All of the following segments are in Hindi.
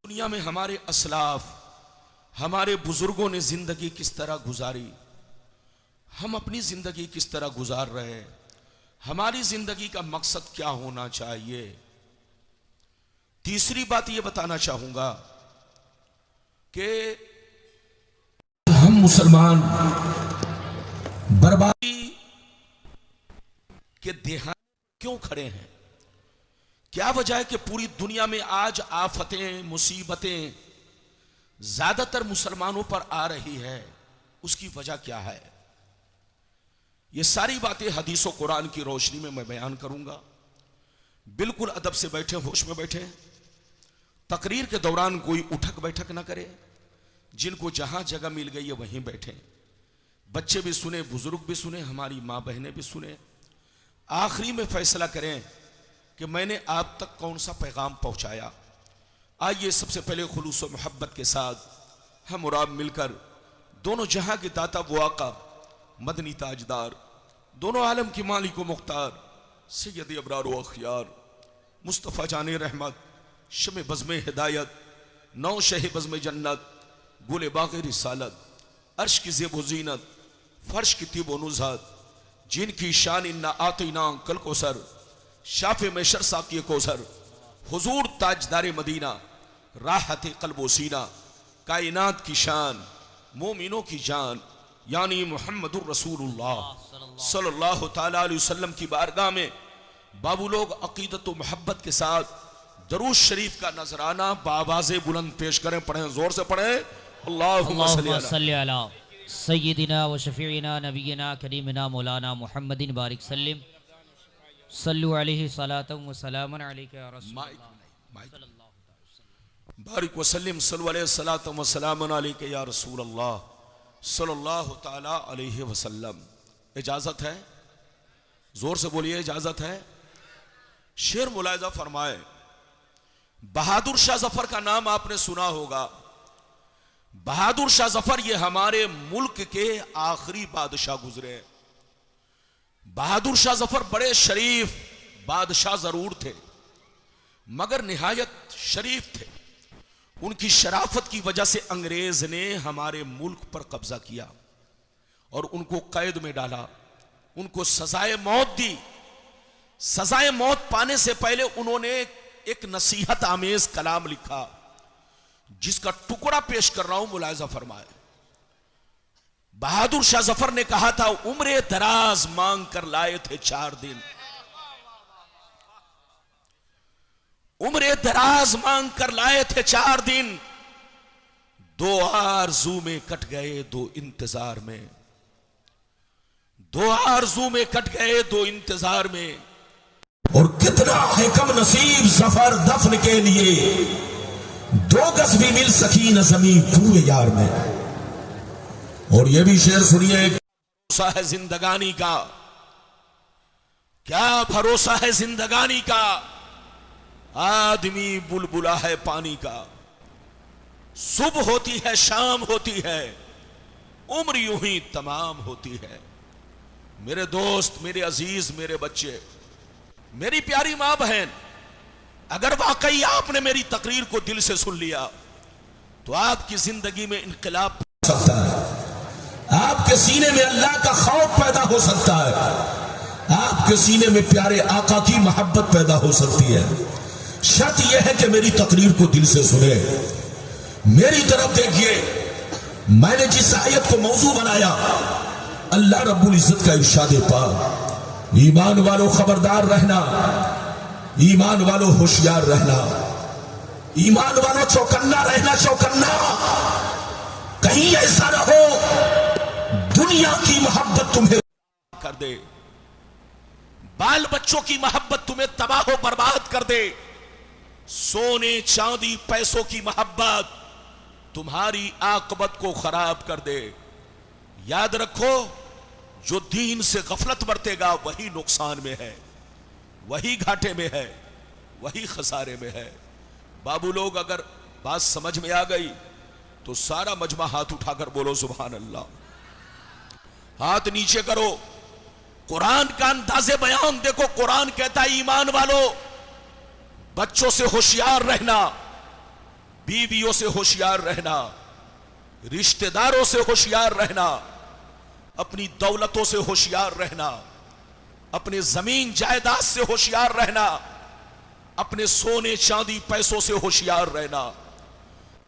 दुनिया में हमारे असलाफ, हमारे बुजुर्गों ने जिंदगी किस तरह गुजारी, हम अपनी जिंदगी किस तरह गुजार रहे हैं, हमारी जिंदगी का मकसद क्या होना चाहिए। तीसरी बात यह बताना चाहूंगा कि हम मुसलमान बर्बादी के देहात क्यों खड़े हैं, क्या वजह है कि पूरी दुनिया में आज आफतें, मुसीबतें ज्यादातर मुसलमानों पर आ रही है, उसकी वजह क्या है। ये सारी बातें हदीस और कुरान की रोशनी में मैं बयान करूंगा। बिल्कुल अदब से बैठे, होश में बैठे, तकरीर के दौरान कोई उठक बैठक ना करे, जिनको जहां जगह मिल गई है वहीं बैठे, बच्चे भी सुने, बुजुर्ग भी सुने, हमारी मां बहनें भी सुने। आखिरी में फैसला करें कि मैंने आप तक कौन सा पैगाम पहुंचाया। आइए सबसे पहले खुलूस और मोहब्बत के साथ हम और आप मिलकर दोनों जहां के दाता वो आका, मदनी ताजदार, दोनों आलम की मालिक व मुख्तार सैयद अबरार व अखियार मुस्तफ़ा जाने रहमत, शमे बज़्म हिदायत, नौ शह बज़्म जन्नत, गुले बाग़ रिसालत, अर्श की ज़ेब ज़ीनत, फर्श की तीब व नुज़हत, जिनकी शान इन्ना आतीना कल कोसर, शाफे में शरसा की कोसर, हुजूर ताजदार मदीना, राहत क़ल्ब व सीना, कायनात की शान, मोमिनों की जान, यानी मुहम्मदुर रसूलुल्लाह सल्लल्लाहु तआला अलैहि वसल्लम की बारगाह में बाबू लोग अकीदत व मोहब्बत के साथ दरूद शरीफ का नजराना बावाज़े बुलंद पेश करें। पढ़ें, जोर से पढ़ें, अल्लाहुम्मा सल्ली अला सय्यदिना व शफीना नबीना करीमना मौलाना मुहम्मदिन बारिक सल्लिम सल्लु अलैहि सलातम व सलामन अलैका या रसूलल्लाह बारिक व सल्लिम सल्लु अलैहि सलातम व सलामन अलैका या रसूलल्लाह सल्लल्लाहु तआला अलैहि वसल्लम। इजाजत है, जोर से बोलिए, इजाजत है। शेर मुलायजा फरमाए, बहादुर शाह जफर का नाम आपने सुना होगा। बहादुर शाह जफर ये हमारे मुल्क के आखिरी बादशाह गुजरे। बहादुर शाह जफर बड़े शरीफ बादशाह जरूर थे, मगर निहायत शरीफ थे। उनकी शराफत की वजह से अंग्रेज ने हमारे मुल्क पर कब्जा किया और उनको कैद में डाला, उनको सजाए मौत दी। सजाए मौत पाने से पहले उन्होंने एक नसीहत आमेज कलाम लिखा, जिसका टुकड़ा पेश कर रहा हूं, मुलायजा फरमाए। बहादुर शाह जफर ने कहा था, उम्रे दराज मांग कर लाए थे 4 दिन, उम्रे दराज मांग कर लाए थे 4 दिन, 2 आरज़ू में कट गए 2 इंतजार में, 2 आरज़ू में कट गए 2 इंतजार में। और कितना है कम नसीब सफर दफन के लिए, 2 गज भी मिल सकी न जमीन पूरे यार में। और यह भी शेर सुनिए, भरोसा है जिंदगानी का, क्या भरोसा है जिंदगानी का, आदमी बुलबुला है पानी का। सुबह होती है, शाम होती है, उम्र यूं ही तमाम होती है। मेरे दोस्त, मेरे अजीज, मेरे बच्चे, मेरी प्यारी मां बहन, अगर वाकई आपने मेरी तकरीर को दिल से सुन लिया तो आपकी जिंदगी में इनकलाब हो सकता है, आपके सीने में अल्लाह का खौफ पैदा हो सकता है, आपके सीने में प्यारे आका की मोहब्बत पैदा हो सकती है। शर्त यह है कि मेरी तकरीर को दिल से सुने। मेरी तरफ देखिए, मैंने जिस आयत को मौजू बनाया, अल्लाह रब्बुल इज्जत का इरशाद पाक, ईमान वालों खबरदार रहना, ईमान वालों होशियार रहना, ईमान वालों चौकन्ना रहना, चौकन्ना। कहीं ऐसा ना हो दुनिया की मोहब्बत तुम्हें कर दे, बाल बच्चों की मोहब्बत तुम्हें तबाह बर्बाद कर दे, सोने चांदी पैसों की मोहब्बत तुम्हारी आकबत को खराब कर दे। याद रखो, जो दीन से गफलत बरतेगा वही नुकसान में है, वही घाटे में है, वही खसारे में है। बाबू लोग, अगर बात समझ में आ गई तो सारा मजमा हाथ उठाकर बोलो सुभान अल्लाह। हाथ नीचे करो। कुरान का अंदाज़े बयान देखो। कुरान कहता है, ईमान वालों बच्चों से होशियार रहना, बीवियों से होशियार रहना, रिश्तेदारों से होशियार रहना, अपनी दौलतों से होशियार रहना, अपने जमीन जायदाद से होशियार रहना, अपने सोने चांदी पैसों से होशियार रहना।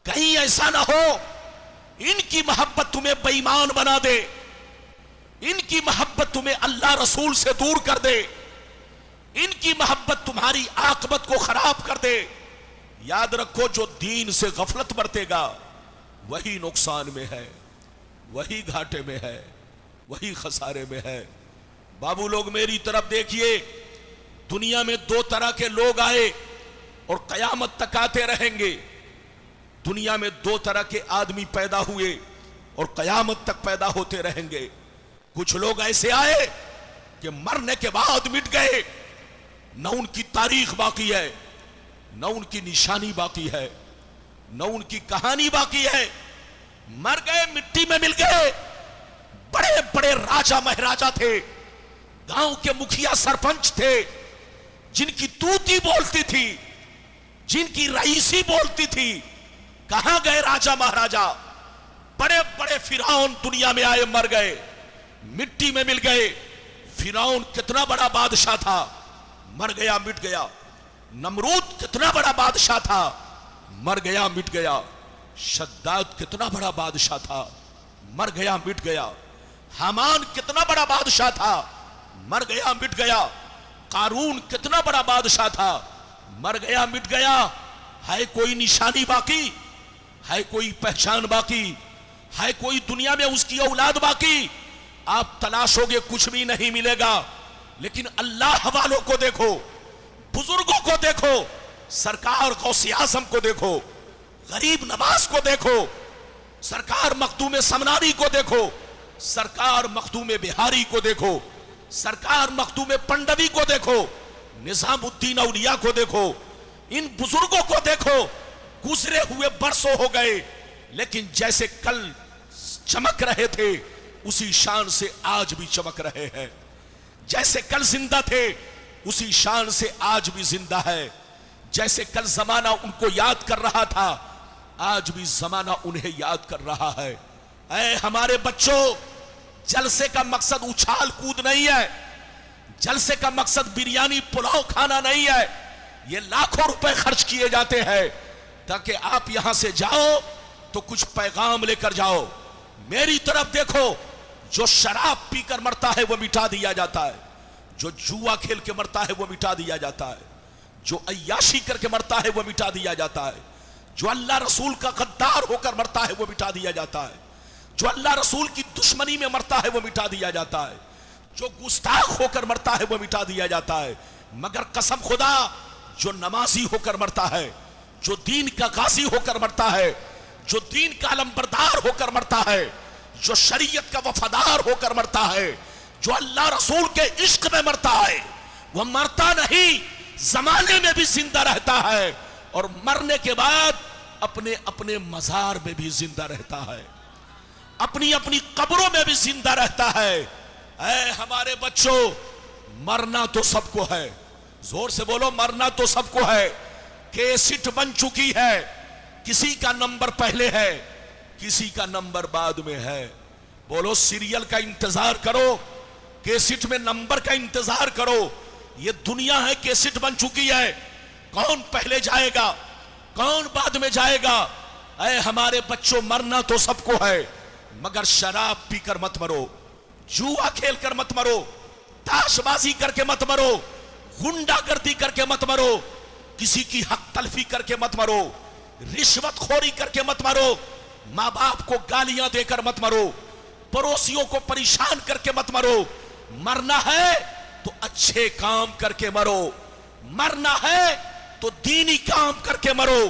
कहीं ऐसा ना हो इनकी मोहब्बत तुम्हें बेईमान बना दे, इनकी मोहब्बत तुम्हें अल्लाह रसूल से दूर कर दे, इनकी मोहब्बत तुम्हारी आकबत को खराब कर दे। याद रखो, जो दीन से गफलत बरतेगा वही नुकसान में है, वही घाटे में है, वही खसारे में है। बाबू लोग मेरी तरफ देखिए, दुनिया में दो तरह के लोग आए और कयामत तक आते रहेंगे। दुनिया में दो तरह के आदमी पैदा हुए और कयामत तक पैदा होते रहेंगे। कुछ लोग ऐसे आए कि मरने के बाद मिट गए, न उनकी तारीख बाकी है, न उनकी निशानी बाकी है, न उनकी कहानी बाकी है। मर गए, मिट्टी में मिल गए। बड़े बड़े राजा महाराजा थे, गांव के मुखिया सरपंच थे, जिनकी तूती बोलती थी, जिनकी रईसी बोलती थी। कहां गए राजा महाराजा? बड़े बड़े फिरौन दुनिया में आए, मर गए, मिट्टी में मिल गए। फिरौन कितना बड़ा बादशाह था, मर गया, मिट गया। नमरूद कितना बड़ा बादशाह था, मर गया, मिट गया। शद्दाद कितना बड़ा बादशाह था, मर गया, मिट गया। हामान कितना बड़ा बादशाह था, मर गया, मिट गया। कारून कितना बड़ा बादशाह था, मर गया, मिट गया। है कोई निशानी बाकी? है कोई पहचान बाकी? है कोई दुनिया में उसकी औलाद बाकी? आप तलाशोगे, कुछ भी नहीं मिलेगा। लेकिन अल्लाह वालों को देखो, बुजुर्गों को देखो, सरकार गौसे आज़म को देखो, गरीब नवाज को देखो, सरकार मखदूम समनानी को देखो, सरकार मखदूम बिहारी को देखो, सरकार मखदूम पंडवी को देखो, निजामुद्दीन औलिया को देखो। इन बुजुर्गों को देखो, गुजरे हुए बरसों हो गए, लेकिन जैसे कल चमक रहे थे उसी शान से आज भी चमक रहे हैं। जैसे कल जिंदा थे उसी शान से आज भी जिंदा है। जैसे कल जमाना उनको याद कर रहा था, आज भी जमाना उन्हें याद कर रहा है। ऐ हमारे बच्चों, जलसे का मकसद उछाल कूद नहीं है, जलसे का मकसद बिरयानी पुलाव खाना नहीं है। ये लाखों रुपए खर्च किए जाते हैं ताकि आप यहां से जाओ तो कुछ पैगाम लेकर जाओ। मेरी तरफ देखो, जो शराब पीकर मरता है वो मिटा दिया जाता है, जो जुआ खेल के मरता है वो मिटा दिया जाता है, जो अय्याशी करके मरता है वो मिटा दिया जाता है, जो अल्लाह रसूल का गद्दार होकर मरता है वो मिटा दिया जाता है, जो अल्लाह रसूल की दुश्मनी में मरता है वो मिटा दिया जाता है, जो गुस्ताख होकर मरता है वो मिटा दिया जाता है। मगर कसम खुदा, जो नमाजी होकर मरता है, जो दीन का गाजी होकर मरता है, जो दीन का अलमबरदार होकर मरता है, जो शरीयत का वफादार होकर मरता है, जो अल्लाह रसूल के इश्क में मरता है, वह मरता नहीं, जमाने में भी जिंदा रहता है और मरने के बाद अपने अपने मजार में भी जिंदा रहता है, अपनी अपनी कब्रों में भी जिंदा रहता है। ऐ हमारे बच्चों, मरना तो सबको है। जोर से बोलो, मरना तो सबको है। केसिट बन चुकी है, किसी का नंबर पहले है, किसी का नंबर बाद में है। बोलो, सीरियल का इंतजार करो, केसिट में नंबर का इंतजार करो। ये दुनिया है, केसिट बन चुकी है। कौन पहले जाएगा, कौन बाद में जाएगा? ऐ हमारे बच्चों, मरना तो सबको है, मगर शराब पीकर मत मरो, जुआ खेलकर मत मरो, ताशबाजी करके मत मरो, गुंडागर्दी करके मत मरो, किसी की हक तलफी करके मत मरो, रिश्वतखोरी करके मत मरो, माँ बाप को गालियां देकर मत मरो, पड़ोसियों को परेशान करके मत मरो। मरना है तो अच्छे काम करके मरो, मरना है तो दीनी काम करके मरो,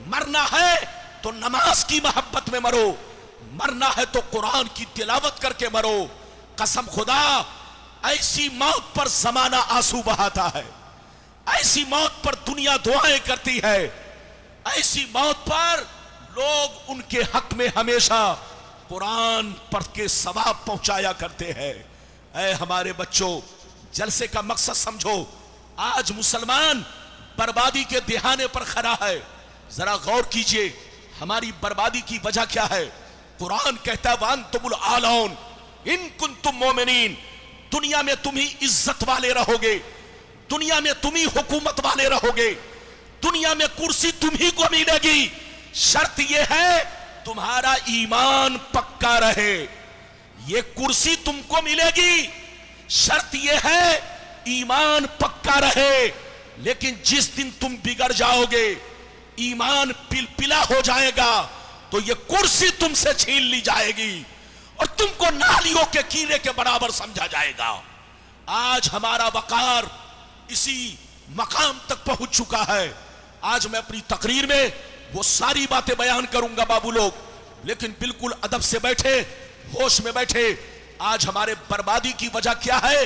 मरना है तो नमाज की मोहब्बत में मरो, मरना है तो कुरान की तिलावत करके मरो। कसम खुदा, ऐसी मौत पर जमाना आंसू बहाता है, ऐसी मौत पर दुनिया दुआएं करती है, ऐसी मौत पर लोग उनके हक में हमेशा कुरान पढ़ के सवाब पहुंचाया करते हैं। ऐ हमारे बच्चों, जलसे का मकसद समझो। आज मुसलमान बर्बादी के दिहाने पर खड़ा है, जरा गौर कीजिए हमारी बर्बादी की वजह क्या है। कुरान कहता है वान तुमुल आलौन इन कुंतुम मोमिनीन, दुनिया में तुम ही इज्जत वाले रहोगे, दुनिया में तुम ही हुकूमत वाले रहोगे, दुनिया में कुर्सी तुम ही को मिलेगी, शर्त यह है तुम्हारा ईमान पक्का रहे। ये कुर्सी तुमको मिलेगी, शर्त यह है ईमान पक्का रहे। लेकिन जिस दिन तुम बिगड़ जाओगे, ईमान पिलपिला हो जाएगा, तो ये कुर्सी तुमसे छीन ली जाएगी और तुमको नालियों के कीड़े के बराबर समझा जाएगा। आज हमारा वकार इसी मकाम तक पहुंच चुका है। आज मैं अपनी तकरीर में वो सारी बातें बयान करूंगा बाबू लोग, लेकिन बिल्कुल अदब से बैठे, होश में बैठे। आज हमारे बर्बादी की वजह क्या है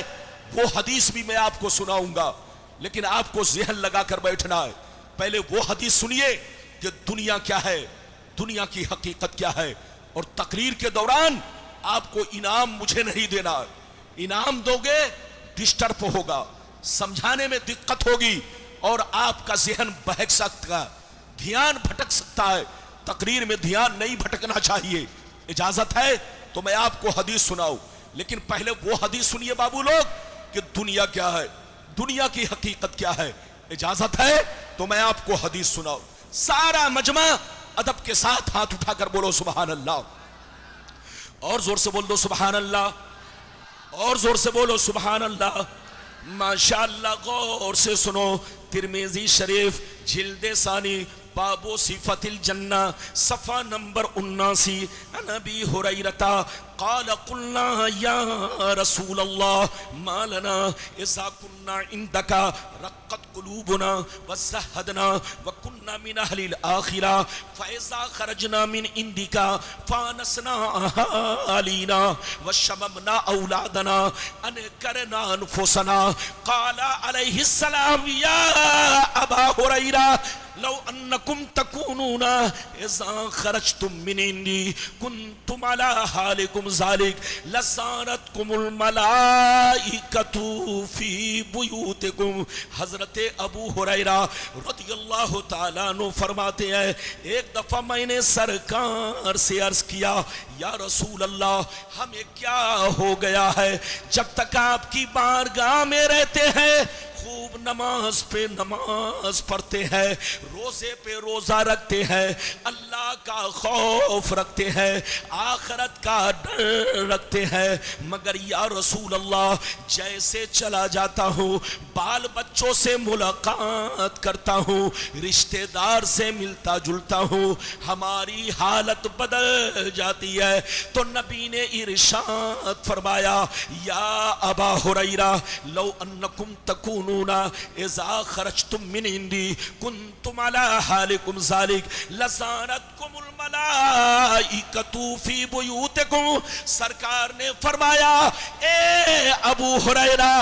वो हदीस भी मैं आपको सुनाऊंगा, लेकिन आपको ज़हन लगाकर बैठना है। पहले वो हदीस सुनिए कि दुनिया क्या है, दुनिया की हकीकत क्या है। और तकरीर के दौरान आपको इनाम मुझे नहीं देना, इनाम दोगे डिस्टर्ब होगा, समझाने में दिक्कत होगी और आपका ज़हन बहक सकता है, ध्यान भटक सकता है। तकरीर में ध्यान नहीं भटकना चाहिए। इजाजत है तो मैं आपको हदीस सुनाऊं, लेकिन पहले वो हदीस सुनिए बाबू लोग कि दुनिया क्या है, दुनिया की हकीकत क्या है। इजाजत है तो मैं आपको हदीस सुनाऊं। सारा मजमा अदब के साथ हाथ उठाकर बोलो सुभान अल्लाह, और जोर से बोल दो सुभान अल्लाह, और जोर से बोलो सुभान अल्लाह। माशाअल्लाह, गौर से सुनो। तिरमिज़ी शरीफ जिल्दे सानी बाबो सिफतिल जन्ना सफ़ा नंबर 79 नबी हुरैरता क़ाल क़ुलना या रसूल अल्लाह मा लना इज़ा कुन्ना इंदका रक़्क़त क़ुलूबुना व ज़हदना व कुन्ना मिन अहलिल आखिरा फ़इज़ा ख़रजना मिन इंदिका फ़ानसना अलीना व शममना औलादना अनकरना अनफुसना। क़ाल अलैहिस्सलाम या अबा हुरैरा लौ अन्नकुम तकूनूना इज़ा खरजतुम मिन इंदी कुन्तुम अला हालिकुम ज़ालिक लज़ारतकुमुल मलाइकतु फी बुयूतिकुम। हज़रत अबू हुरैरा रज़ियल्लाहु ताला अन्हु फरमाते हैं, एक दफ़ा मैंने सरकार से अर्ज़ किया, या रसूल अल्लाह हमें क्या हो गया है, जब तक आपकी बारगाह में रहते हैं खूब नमाज पे नमाज पढ़ते हैं, रोजे पे रोजा रखते हैं, अल्लाह का खौफ रखते हैं, आखिरत का डर रखते हैं, मगर या रसूल अल्लाह जैसे चला जाता हूँ, बाल बच्चों से मुलाकात करता हूँ, रिश्तेदार से मिलता जुलता हूँ, हमारी हालत बदल जाती है। तो नबी ने इरशाद फरमाया, या अबा हुरैरा लौ अन्नकुम तकूनूना इज़ा खरजतुम मिन इंदी कुन्तुम अला हालिकुम ज़ालिक लज़ारतकुमुल मलाइकतु फी बुयूतिकुम। सरकार ने फरमाया, ए अबू हुरैरा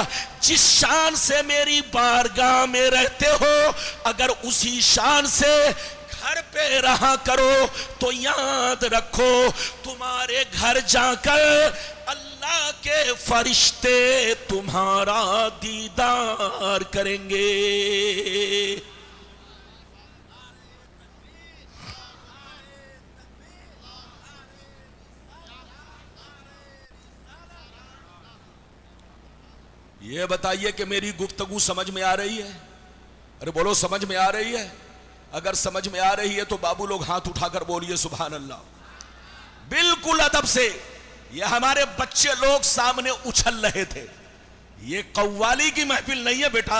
जिस शान से मेरी बारगाह में रहते हो, अगर उसी शान से घर पे रहा करो तो याद रखो तुम्हारे घर जाकर अल्लाह के फरिश्ते तुम्हारा दीदार करेंगे। ये बताइए कि मेरी गुफ्तगू समझ में आ रही है? अरे बोलो समझ में आ रही है? अगर समझ में आ रही है तो बाबू लोग हाथ उठाकर बोलिए सुभान अल्लाह। बिल्कुल अदब से। ये हमारे बच्चे लोग सामने उछल रहे थे। ये कव्वाली की महफिल नहीं है बेटा,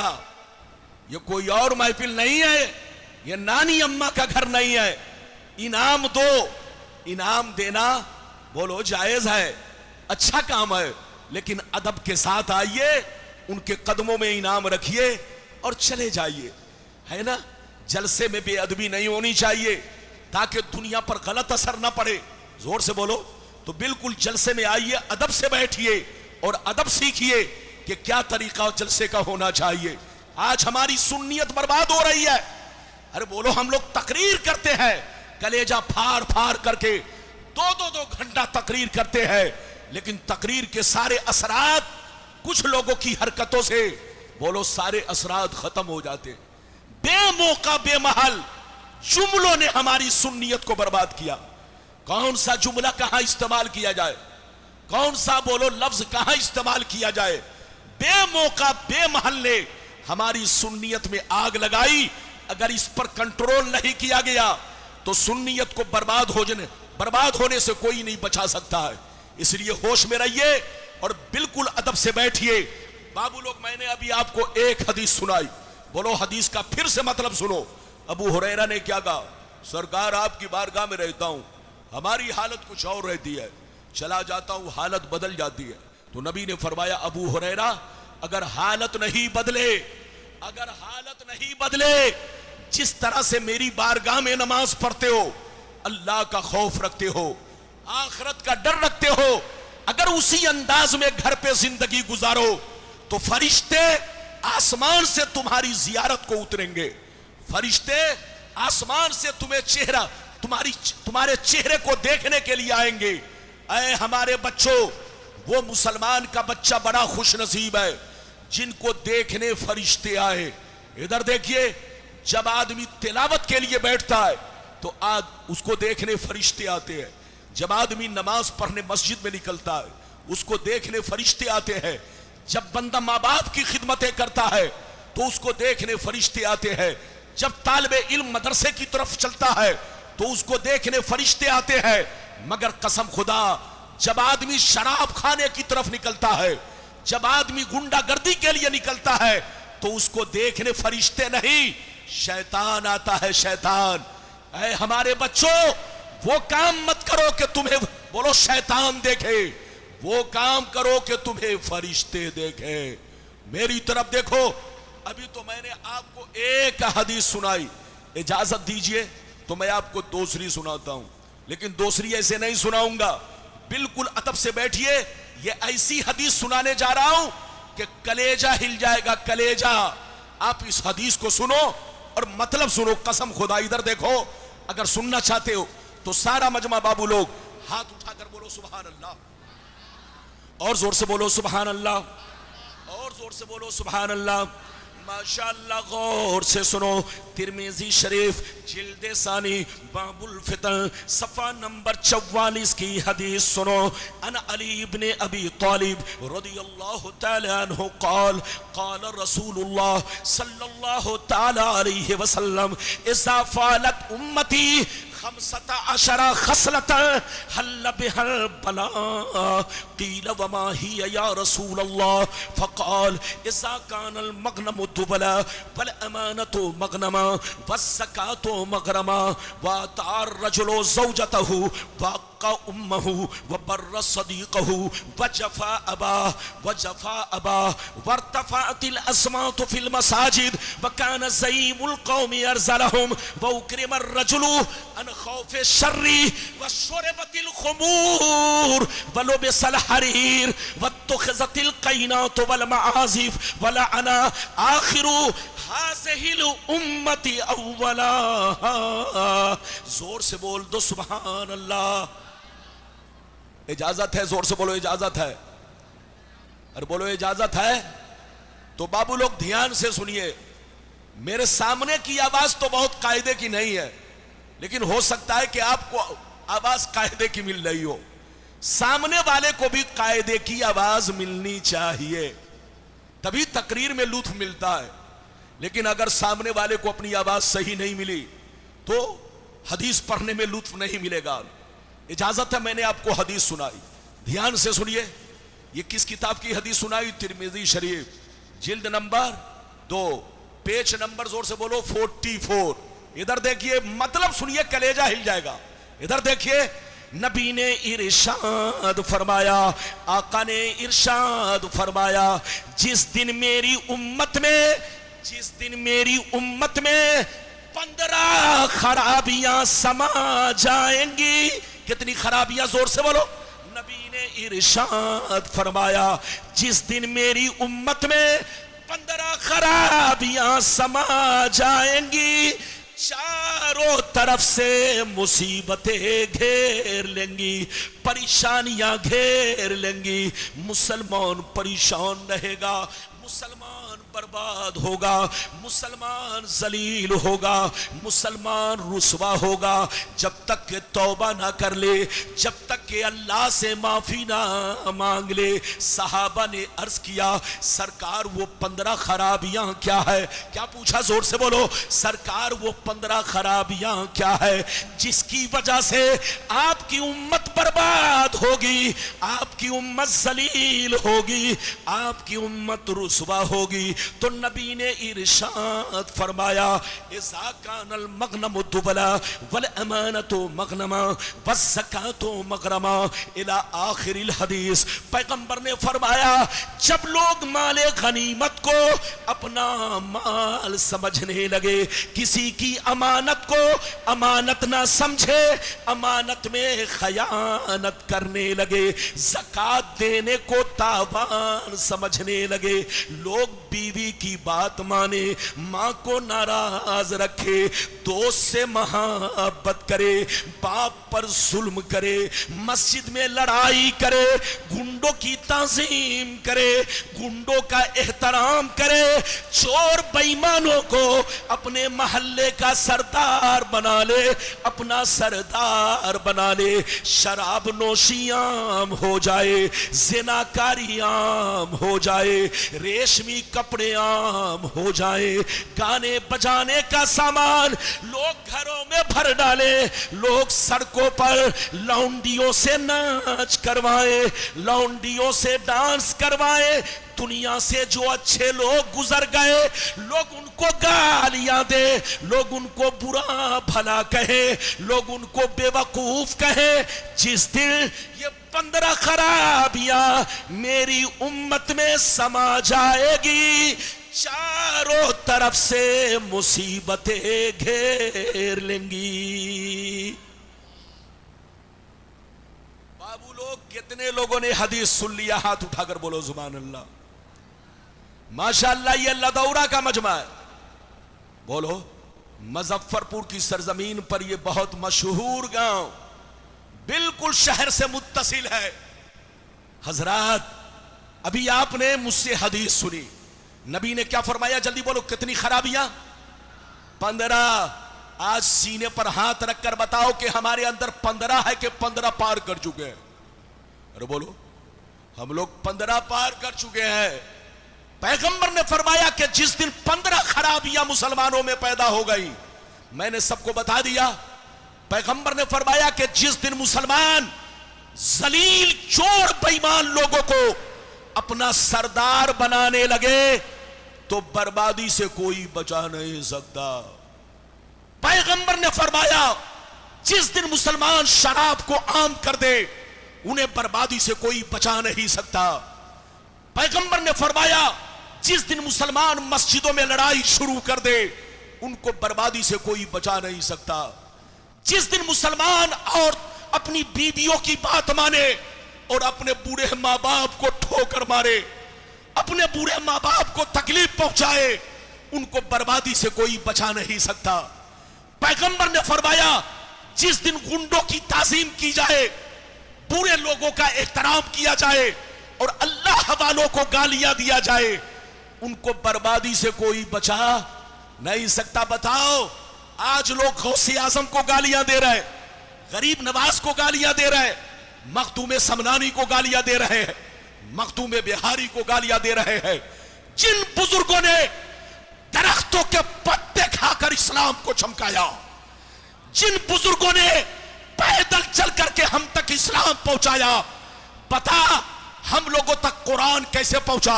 ये कोई और महफिल नहीं है, ये नानी अम्मा का घर नहीं है। इनाम दो, इनाम देना बोलो जायज है, अच्छा काम है, लेकिन अदब के साथ आइए, उनके कदमों में इनाम रखिए और चले जाइए, है ना। जलसे में बेअदबी नहीं होनी चाहिए ताकि दुनिया पर गलत असर ना पड़े। जोर से बोलो। तो बिल्कुल जलसे में आइए, अदब से बैठिए और अदब सीखिए कि क्या तरीका जलसे का होना चाहिए। आज हमारी सुन्नियत बर्बाद हो रही है। अरे बोलो, हम लोग तकरीर करते हैं, कलेजा फाड़ फाड़ करके दो घंटा तकरीर करते हैं, लेकिन तकरीर के सारे असरात कुछ लोगों की हरकतों से बोलो सारे असरात खत्म हो जाते। बेमौका बेमहल जुमलों ने हमारी सुन्नियत को बर्बाद किया। कौन सा जुमला कहां इस्तेमाल किया जाए, कौन सा बोलो लफ्ज कहां इस्तेमाल किया जाए, बेमौका बेमहल्ले हमारी सुन्नियत में आग लगाई। अगर इस पर कंट्रोल नहीं किया गया तो सुन्नियत को बर्बाद होने से कोई नहीं बचा सकता है। इसलिए होश में रहिए और बिल्कुल अदब से बैठिए। बाबू लोग, मैंने अभी आपको एक हदीस सुनाई, बोलो हदीस का फिर से मतलब सुनो। अबू हुरैरा ने क्या कहा, सरकार आपकी बारगाह में रहता हूं, हमारी हालत कुछ और रहती है, चला जाता हूं हालत बदल जाती है। तो नबी ने फरमाया, अबू हुरैरा अगर हालत नहीं बदले, जिस तरह से मेरी बारगाह में नमाज पढ़ते हो, अल्लाह का खौफ रखते हो, आखिरत का डर रखते हो, अगर उसी अंदाज में घर पे जिंदगी गुजारो तो फरिश्ते आसमान से तुम्हारी जियारत को उतरेंगे। फरिश्ते आसमान से तुम्हारे चेहरे को देखने के लिए आएंगे। ऐ हमारे बच्चों, वो मुसलमान का बच्चा बड़ा खुश नसीब है जिनको देखने फरिश्ते आए। इधर देखिए, जब आदमी तिलावत के लिए बैठता है तो आज उसको देखने फरिश्ते आते हैं। जब आदमी नमाज पढ़ने मस्जिद में निकलता है उसको देखने फरिश्ते आते हैं। जब बंदा माँ बाप की खिदमतें करता है तो उसको देखने फरिश्ते आते हैं। जब तालिबे इल्म मदरसे की तरफ चलता है तो उसको देखने फरिश्ते आते हैं। मगर कसम खुदा, जब आदमी शराब खाने की तरफ निकलता है, जब आदमी गुंडागर्दी के लिए निकलता है तो उसको देखने फरिश्ते नहीं, शैतान आता है, शैतान। ऐ हमारे बच्चों, वो काम मत करो कि तुम्हें बोलो शैतान देखे, वो काम करो कि तुम्हें फरिश्ते देखे। मेरी तरफ देखो, अभी तो मैंने आपको एक हदीस सुनाई, इजाजत दीजिए तो मैं आपको दूसरी सुनाता हूं, लेकिन दूसरी ऐसे नहीं सुनाऊंगा। बिल्कुल अदब से बैठिए। ये ऐसी हदीस सुनाने जा रहा हूं कि कलेजा हिल जाएगा, कलेजा। आप इस हदीस को सुनो और मतलब सुनो, कसम खुदा। इधर देखो, अगर सुनना चाहते हो तो सारा मजमा बाबू लोग हाथ उठाकर बोलो सुभान अल्लाह, और जोर से बोलो सुभान अल्लाह, और जोर से बोलो सुभान अल्लाह। माशाअल्लाह, गौर से सुनो। तिरमिजी शरीफ जिल्दे सानी बाबुल फितन सफा नंबर 44 की हदीस सुनो। अन अली इब्ने अबी तालिब रदियल्लाहु तआला अन्हु क़ाल क़ाल रसूलुल्लाह सल्लल्लाहु तआला अलैहि वसल्लम इज़ा फ़अलत उम्मती 15 खसलतन हल्ल बिहल बला क़ील वमा हिय या रसूलल्लाह फ़क़ाल इज़ा कानल मग़नमु दुबला वल अमानतु मग़नमा वज़्ज़कातु मग़रमा वअतार रजुलु ज़ौजतहु वअक़्क़ा उम्महु वबर्र सदीक़हु वजफ़ा अबाह वर्तफ़अतिल अस्मातु फिल मसाजिद वकान ज़ईमुल क़ौमि अरज़लहुम वउक्रिमर रजुलु अन खौफ़े शर्री वशुरबतिल ख़ुमूर वलुबिसल हरीर वत्तुख़िज़तिल क़ैनातु वल मआज़िफ़ वलअना आखिरु हाज़िहिल उम्मति अव्वलाहा। जोर से बोल दो सुभान अल्लाह। इजाजत है, जोर से बोलो इजाजत है, और बोलो इजाजत है। तो बाबू लोग ध्यान से सुनिए। मेरे सामने की आवाज तो बहुत कायदे की नहीं है, लेकिन हो सकता है कि आपको आवाज कायदे की मिल रही हो। सामने वाले को भी कायदे की आवाज मिलनी चाहिए, तभी तकरीर में लुत्फ मिलता है। लेकिन अगर सामने वाले को अपनी आवाज सही नहीं मिली तो हदीस पढ़ने में लुत्फ नहीं मिलेगा। इजाजत है, मैंने आपको हदीस सुनाई, ध्यान से सुनिए। ये किस किताब की हदीस सुनाई? तिरमिजी शरीफ, जिल्द नंबर 2, पेज नंबर जोर से बोलो 44। इधर देखिए, मतलब सुनिए, कलेजा हिल जाएगा। इधर देखिए, नबी ने इरशाद फरमाया, आका ने इरशाद फरमाया, जिस दिन मेरी उम्मत में 15 खराबियां समा जाएंगी। कितनी खराबियां? जोर से बोलो। नबी ने इरशाद फरमाया, जिस दिन मेरी उम्मत में 15 खराबियां समा जाएंगी, चारों तरफ से मुसीबतें घेर लेंगी, परेशानियां घेर लेंगी। मुसलमान परेशान रहेगा, मुसलमान बर्बाद होगा, मुसलमान जलील होगा, मुसलमान रुसवा होगा जब तक के तौबा ना कर ले, जब तक के अल्लाह से माफी ना मांग ले। सहाबा ने अर्ज किया सरकार वो 15 खराबियां क्या है? क्या पूछा? जोर से बोलो। सरकार वो 15 खराबियां क्या है जिसकी वजह से आपकी उम्मत बर्बाद होगी, आपकी उम्मत जलील होगी, आपकी उम्मत रुसवा होगी? तो नबी ने इरशाद फरमाया इज़ा कानल मगनमु दुबला वल अमानतु मगनमा वज़्ज़कातु मगरमा इला आखिरिल हदीस। पैगंबर ने फरमाया जब लोग माले गनीमत को अपना माल समझने लगे, किसी की अमानत को अमानत ना समझे, अमानत में खयानत करने लगे, ज़कात देने को तावान समझने लगे, लोग बीवी की बात माने, माँ को नाराज रखे, दोस्त से मोहब्बत करे, बाप पर जुल्म करे, मस्जिद में लड़ाई करे, गुंडों की ताज़ीम करे, गुंडों का एहतराम करे, चोर बेईमानों को अपने मोहल्ले का सरदार बना ले, अपना सरदार बना ले, शराब नोशी आम हो जाए, ज़िनाकारी आम हो जाए, रेशमी कपड़े आम हो जाए, गाने बजाने का सामान लोग घरों में भर डाले, लोग सड़कों पर लौंडियों से नाच करवाए, लौंडियों से डांस करवाए, दुनिया से जो अच्छे लोग गुजर गए लोग उनको गालियां दे, लोग उनको बुरा भला कहे, लोग उनको बेवकूफ कहे। जिस दिन ये 15 खराबियां मेरी उम्मत में समा जाएगी, चारों तरफ से मुसीबतें घेर लेंगी। बाबू लोग कितने लोगों ने हदीस सुन लिया? हाथ उठाकर बोलो सुभान अल्लाह। माशाअल्लाह ये लदौरा का मजमा है। बोलो मुजफ्फरपुर की सरजमीन पर यह बहुत मशहूर गांव बिल्कुल शहर से मुत्तसिल है। हजरात अभी आपने मुझसे हदीस सुनी, नबी ने क्या फरमाया? जल्दी बोलो कितनी खराबियां? 15। आज सीने पर हाथ रखकर बताओ कि हमारे अंदर 15 है कि 15 पार कर चुके हैं? अरे बोलो हम लोग 15 पार कर चुके हैं। पैगंबर ने फरमाया कि जिस दिन 15 खराबियां मुसलमानों में पैदा हो गई, मैंने सबको बता दिया। पैगंबर ने फरमाया कि जिस दिन मुसलमान जलील चोर बेईमान लोगों को अपना सरदार बनाने लगे तो बर्बादी से कोई बचा नहीं सकता। पैगंबर ने फरमाया जिस दिन मुसलमान शराब को आम कर दे उन्हें बर्बादी से कोई बचा नहीं सकता। पैगंबर ने फरमाया जिस दिन मुसलमान मस्जिदों में लड़ाई शुरू कर दे उनको बर्बादी से कोई बचा नहीं सकता। जिस दिन मुसलमान और अपनी बीवियों की बात माने और अपने बूढ़े माँ बाप को ठोकर मारे, अपने बूढ़े माँ बाप को तकलीफ पहुंचाए, उनको बर्बादी से कोई बचा नहीं सकता। पैगंबर ने फरमाया जिस दिन गुंडों की ताजीम की जाए, बुरे लोगों का एहतराम किया जाए और अल्लाह वालों को गालियां दिया जाए, उनको बर्बादी से कोई बचा नहीं सकता। बताओ आज लोग गौसे आजम को गालियां दे रहे, गरीब नवाज को गालियां दे रहे, मखदूम समनानी को गालियां दे रहे हैं, मखदूम बिहारी को गालियां दे रहे हैं। जिन बुजुर्गों ने दरख्तों के पत्ते खाकर इस्लाम को चमकाया, जिन बुजुर्गों ने पैदल चल करके हम तक इस्लाम पहुंचाया, पता हम लोगों तक कुरान कैसे पहुंचा,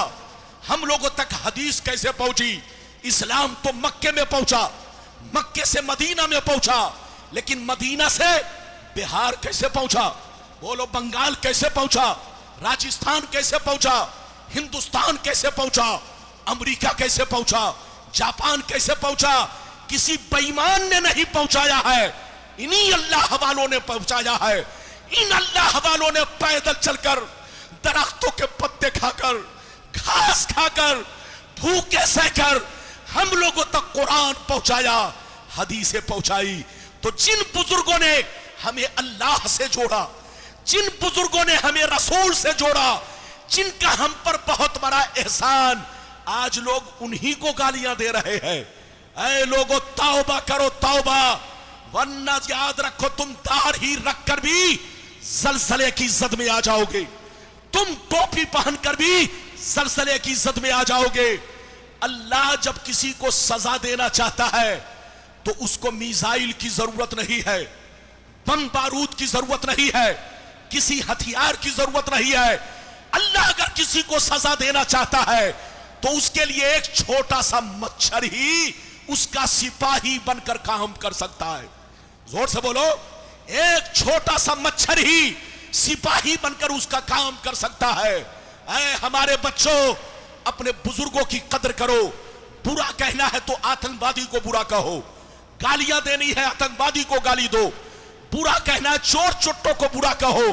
हम लोगों तक हदीस कैसे पहुंची? इस्लाम तो मक्के में पहुंचा, मक्के से मदीना में पहुंचा, लेकिन मदीना से बिहार कैसे पहुंचा? बोलो बंगाल कैसे पहुंचा? राजस्थान कैसे पहुंचा? हिंदुस्तान कैसे पहुंचा? अमेरिका कैसे पहुंचा? जापान कैसे पहुंचा? किसी बेईमान ने नहीं पहुंचाया है, इन्हीं अल्लाह वालों ने पहुंचाया है। इन अल्लाह वालों ने पैदल चलकर, दरख्तों के पत्ते खाकर, घास खाकर, भूखे सहकर हम लोगों तक कुरान पहुंचाया, हदीसें पहुंचाई। तो जिन बुजुर्गों ने हमें अल्लाह से जोड़ा, जिन बुजुर्गों ने हमें रसूल से जोड़ा, जिनका हम पर बहुत बड़ा एहसान आज लोग उन्हीं को गालियां दे रहे हैं। ऐ लोगों, तौबा करो तौबा, वरना याद रखो तुम दाढ़ी रखकर भी जलजले की जद में आ जाओगे, तुम टोपी पहनकर भी जलजले की जद में आ जाओगे। अल्लाह जब किसी को सजा देना चाहता है तो उसको मिसाइल की जरूरत नहीं है, बम बारूद की जरूरत नहीं है, किसी हथियार की जरूरत नहीं है। अल्लाह अगर किसी को सजा देना चाहता है तो उसके लिए एक छोटा सा मच्छर ही उसका सिपाही बनकर काम कर सकता है। जोर से बोलो, एक छोटा सा मच्छर ही सिपाही बनकर उसका काम कर सकता है। ऐ हमारे बच्चों, अपने बुजुर्गों की कदर करो। बुरा कहना है तो आतंकवादी को बुरा कहो, गालियां देनी है आतंकवादी को गाली दो, बुरा कहना है चोर चुट्टों को बुरा कहो।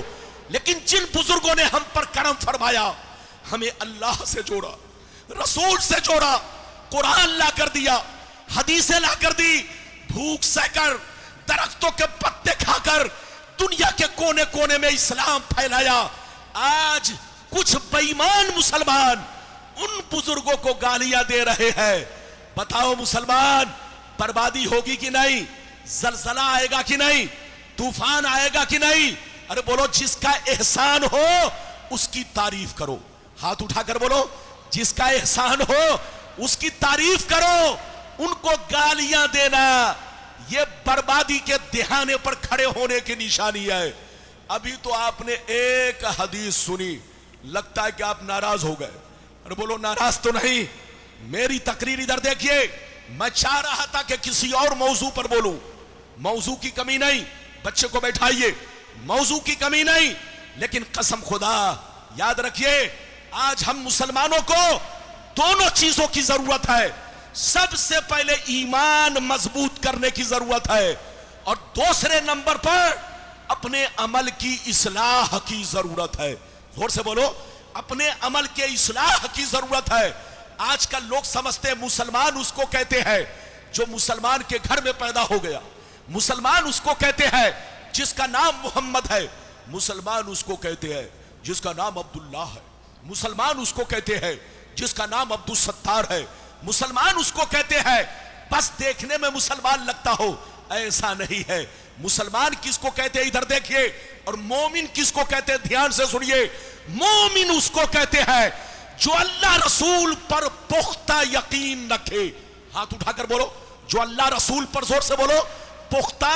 लेकिन जिन बुजुर्गों ने हम पर करम फरमाया, हमें अल्लाह से जोड़ा, रसूल से जोड़ा, कुरान ला कर दिया, हदीसें ला कर दी, भूख सहकर, दरख्तों के पत्ते खाकर दुनिया के कोने कोने में इस्लाम फैलाया। आज कुछ बेईमान मुसलमान उन बुजुर्गों को गालियां दे रहे हैं। बताओ मुसलमान, बर्बादी होगी कि नहीं? जलजला आएगा कि नहीं? तूफान आएगा कि नहीं? अरे बोलो, जिसका एहसान हो उसकी तारीफ करो। हाथ उठाकर बोलो, जिसका एहसान हो उसकी तारीफ करो। उनको गालियां देना ये बर्बादी के दिहाने पर खड़े होने की निशानी है। अभी तो आपने एक हदीस सुनी, लगता है कि आप नाराज हो गए। अरे बोलो, नाराज तो नहीं। मेरी तकरीर इधर देखिए, मैं चाह रहा था कि किसी और मौजू पर बोलूं, मौजू की कमी नहीं, बच्चे को बैठाइए, मौजू की कमी नहीं, लेकिन कसम खुदा याद रखिए, आज हम मुसलमानों को दोनों चीजों की जरूरत है। सबसे पहले ईमान मजबूत करने की जरूरत है, और दूसरे नंबर पर अपने अमल की इस्लाह की जरूरत है। जोर से बोलो, अपने अमल के इस्लाह की जरूरत है। आजकल लोग समझते हैं मुसलमान उसको कहते हैं जो मुसलमान के घर में पैदा हो गया, मुसलमान उसको कहते हैं जिसका नाम मोहम्मद है, मुसलमान उसको कहते हैं जिसका नाम अब्दुल्ला है, मुसलमान उसको कहते हैं जिसका नाम अब्दुल सत्तार है, मुसलमान उसको कहते हैं बस देखने में मुसलमान लगता हो। ऐसा नहीं है। मुसलमान किसको कहते हैं इधर देखिए, और मोमिन किसको कहते हैं ध्यान से सुनिए। मोमिन उसको कहते हैं जो अल्लाह रसूल पर पुख्ता यकीन रखे। हाथ उठाकर बोलो, जो अल्लाह रसूल पर, जोर से बोलो, पुख्ता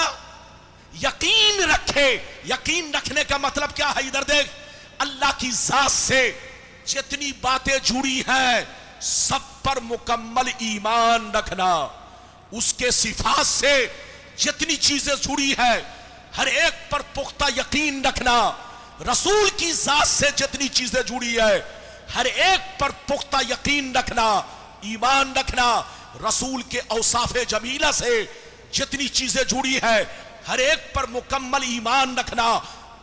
यकीन रखे। यकीन रखने का मतलब क्या है? इधर देख, अल्लाह की जात से जितनी बातें जुड़ी हैं सब पर मुकम्मल ईमान रखना, उसके सिफात से जितनी चीजें जुड़ी है हर एक पर पुख्ता यकीन रखना, रसूल की जात से जितनी चीजें जुड़ी है हर एक पर पुख्ता यकीन रखना, ईमान रखना, रसूल के औसाफे जमीला से जितनी चीजें जुड़ी है हर एक पर मुकम्मल ईमान रखना,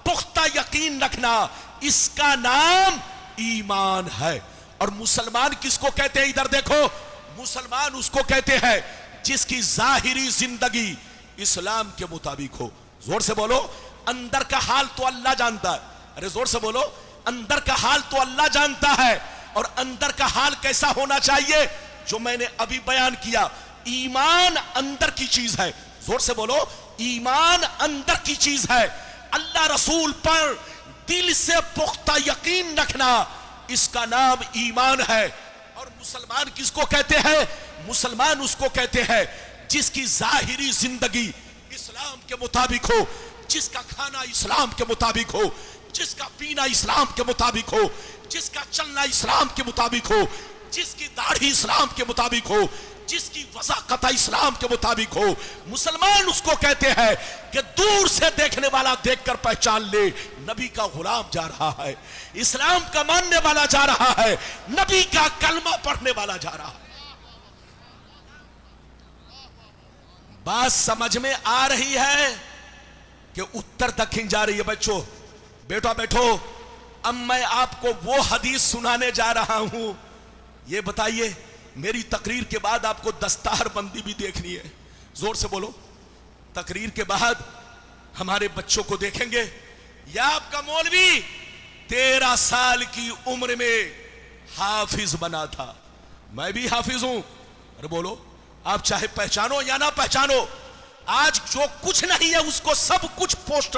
पुख्ता यकीन रखना, इसका नाम ईमान है। और मुसलमान किसको कहते हैं? इधर देखो, मुसलमान उसको कहते हैं जिसकी जाहिरी जिंदगी इस्लाम के मुताबिक हो। जोर से बोलो, अंदर का हाल तो अल्लाह जानता है। अरे जोर से बोलो, अंदर का हाल तो अल्लाह जानता है। और अंदर का हाल कैसा होना चाहिए? जो मैंने अभी बयान किया, ईमान अंदर की चीज है। जोर से बोलो, ईमान अंदर की चीज है। अल्लाह रसूल पर दिल से पुख्ता यकीन रखना, इसका नाम ईमान है। और मुसलमान किसको कहते हैं? मुसलमान उसको कहते हैं जिसकी जाहिरी जिंदगी इस्लाम के मुताबिक हो, जिसका खाना इस्लाम के मुताबिक हो, जिसका पीना इस्लाम के मुताबिक हो, जिसका चलना इस्लाम के मुताबिक हो, जिसकी दाढ़ी इस्लाम के मुताबिक हो, जिसकी वज़ाक़त इस्लाम के मुताबिक हो। मुसलमान उसको कहते हैं कि दूर से देखने वाला देखकर पहचान ले, नबी का गुलाम जा रहा है, इस्लाम का मानने वाला जा रहा है, नबी का कलमा पढ़ने वाला जा रहा है। बात समझ में आ रही है कि उत्तर दक्षिण जा रही है? बच्चों, बेटा बैठो, अब मैं आपको वो हदीस सुनाने जा रहा हूं। ये बताइए, मेरी तकरीर के बाद आपको दस्तार बंदी भी देखनी है। जोर से बोलो, तकरीर के बाद हमारे बच्चों को देखेंगे। या आपका मौलवी 13 साल की उम्र में हाफिज बना था, मैं भी हाफिज हूं। अरे बोलो, आप चाहे पहचानो या ना पहचानो, आज जो कुछ नहीं है उसको सब कुछ पोस्टर